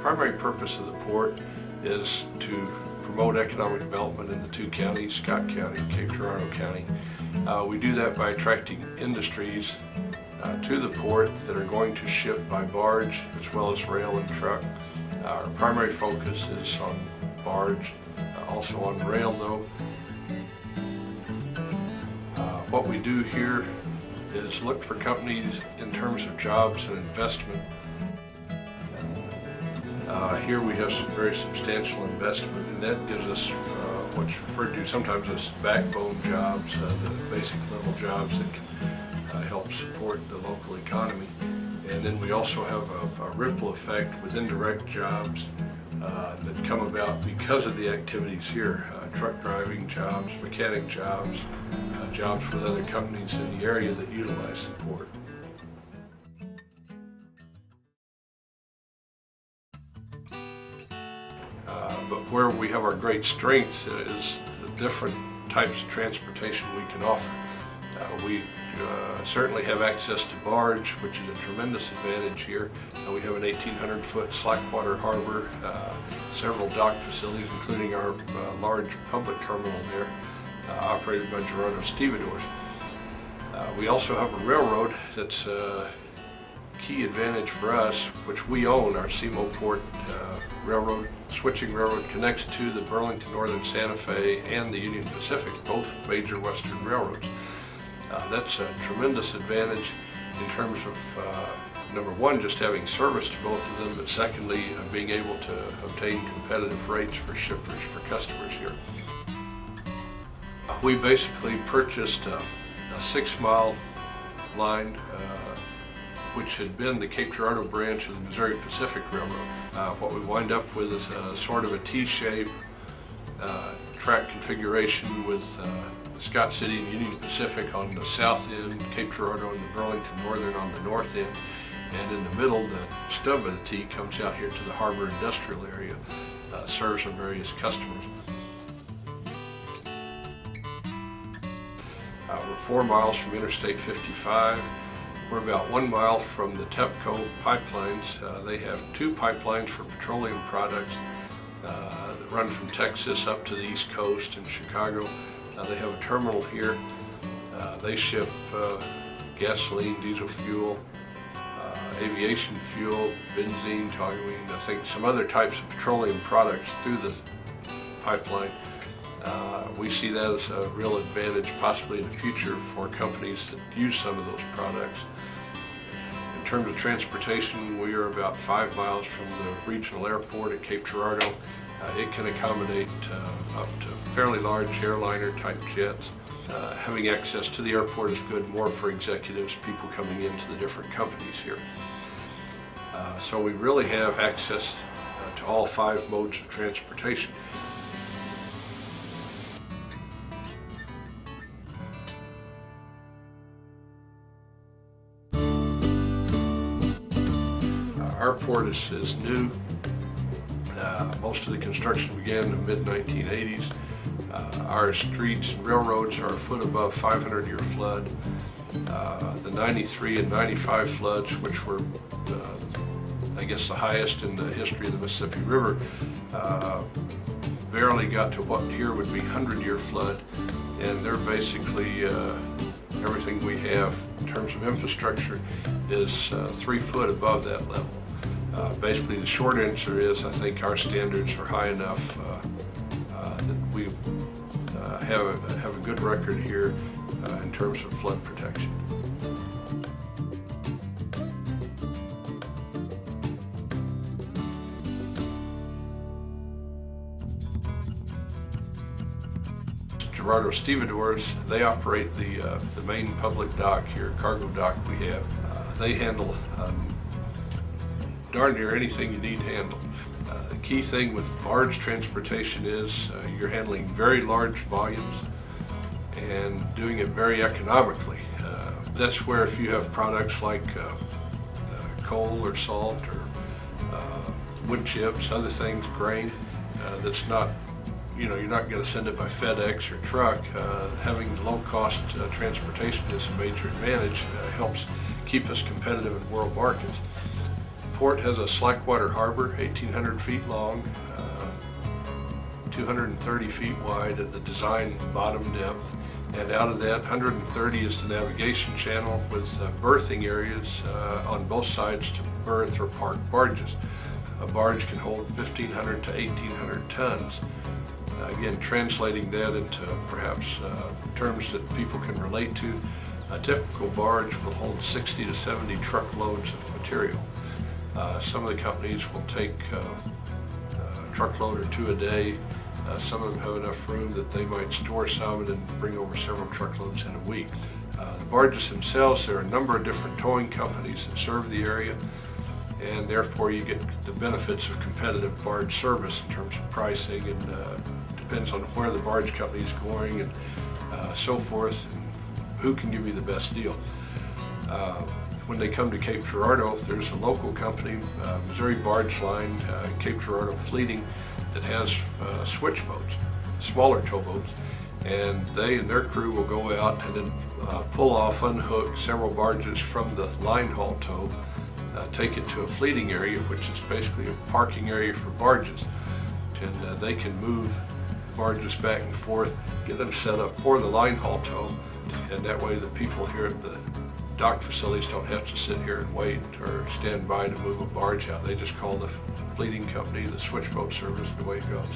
primary purpose of the port is to promote economic development in the two counties, Scott County and Cape Girardeau County. We do that by attracting industries to the port that are going to ship by barge as well as rail and truck. Our primary focus is on barge, also on rail though. What we do here is look for companies in terms of jobs and investment. Here we have some very substantial investment, and that gives us what's referred to sometimes as backbone jobs, the basic level jobs that can help support the local economy. And then we also have a ripple effect with indirect jobs that come about because of the activities here. Truck driving jobs, mechanic jobs, jobs with other companies in the area that utilize the port. But where we have our great strength is the different types of transportation we can offer. We certainly have access to barge, which is a tremendous advantage here. We have an 1,800-foot slackwater harbor, several dock facilities, including our large public terminal there, operated by Girardeau Stevedores. We also have a railroad that's a key advantage for us, which we own. Our Semo Port railroad, switching railroad, connects to the Burlington Northern Santa Fe and the Union Pacific, both major western railroads. That's a tremendous advantage in terms of, number one, just having service to both of them, but secondly, being able to obtain competitive rates for shippers, for customers here. We basically purchased a 6-mile line, which had been the Cape Girardeau branch of the Missouri Pacific Railroad. What we wind up with is a sort of a T-shape track configuration with Scott City and Union Pacific on the south end, Cape Girardeau and the Burlington Northern on the north end, and in the middle, the stub of the T comes out here to the harbor industrial area, serves our various customers. We're 4 miles from Interstate 55. We're about 1 mile from the TEPCO pipelines. They have 2 pipelines for petroleum products that run from Texas up to the East Coast and Chicago. They have a terminal here. They ship gasoline, diesel fuel, aviation fuel, benzene, toluene, I think some other types of petroleum products through the pipeline. We see that as a real advantage possibly in the future for companies that use some of those products. In terms of transportation, we are about 5 miles from the regional airport at Cape Girardeau. It can accommodate up to fairly large airliner type jets. Having access to the airport is good, more for executives, people coming into the different companies here. So we really have access to all 5 modes of transportation. Our port is new. Most of the construction began in the mid-1980s. Our streets and railroads are a foot above 500-year flood. The 93 and 95 floods, which were, I guess, the highest in the history of the Mississippi River, barely got to what here would be 100-year flood, and they're basically everything we have in terms of infrastructure is 3 foot above that level. Basically, the short answer is I think our standards are high enough that we have a good record here in terms of flood protection. Girardeau Stevedores, they operate the main public dock here, cargo dock we have. They handle darn near anything you need handled. The key thing with barge transportation is you're handling very large volumes and doing it very economically. That's where if you have products like coal or salt or wood chips, other things, grain, that's not, you're not going to send it by FedEx or truck. Having low-cost transportation is a major advantage. Helps keep us competitive in world markets. port has a slackwater harbor, 1,800 feet long, 230 feet wide at the design bottom depth, and out of that 130 is the navigation channel with berthing areas on both sides to berth or park barges. A barge can hold 1,500 to 1,800 tons. Again, translating that into perhaps terms that people can relate to, a typical barge will hold 60 to 70 truckloads of material. Some of the companies will take a truckload or two a day. Some of them have enough room that they might store some and then bring over several truckloads in a week. The barges themselves, there are a number of different towing companies that serve the area, and therefore you get the benefits of competitive barge service in terms of pricing, and depends on where the barge company is going and so forth, and who can give you the best deal. When they come to Cape Girardeau, there's a local company, Missouri Barge Line, Cape Girardeau Fleeting, that has switch boats, smaller towboats, and they and their crew will go out and then pull off, unhook several barges from the line haul tow, take it to a fleeting area, which is basically a parking area for barges, and they can move barges back and forth, get them set up for the line haul tow, and that way the people here at the dock facilities don't have to sit here and wait or stand by to move a barge out. They just call the fleeting company, the switchboat service, the way it goes.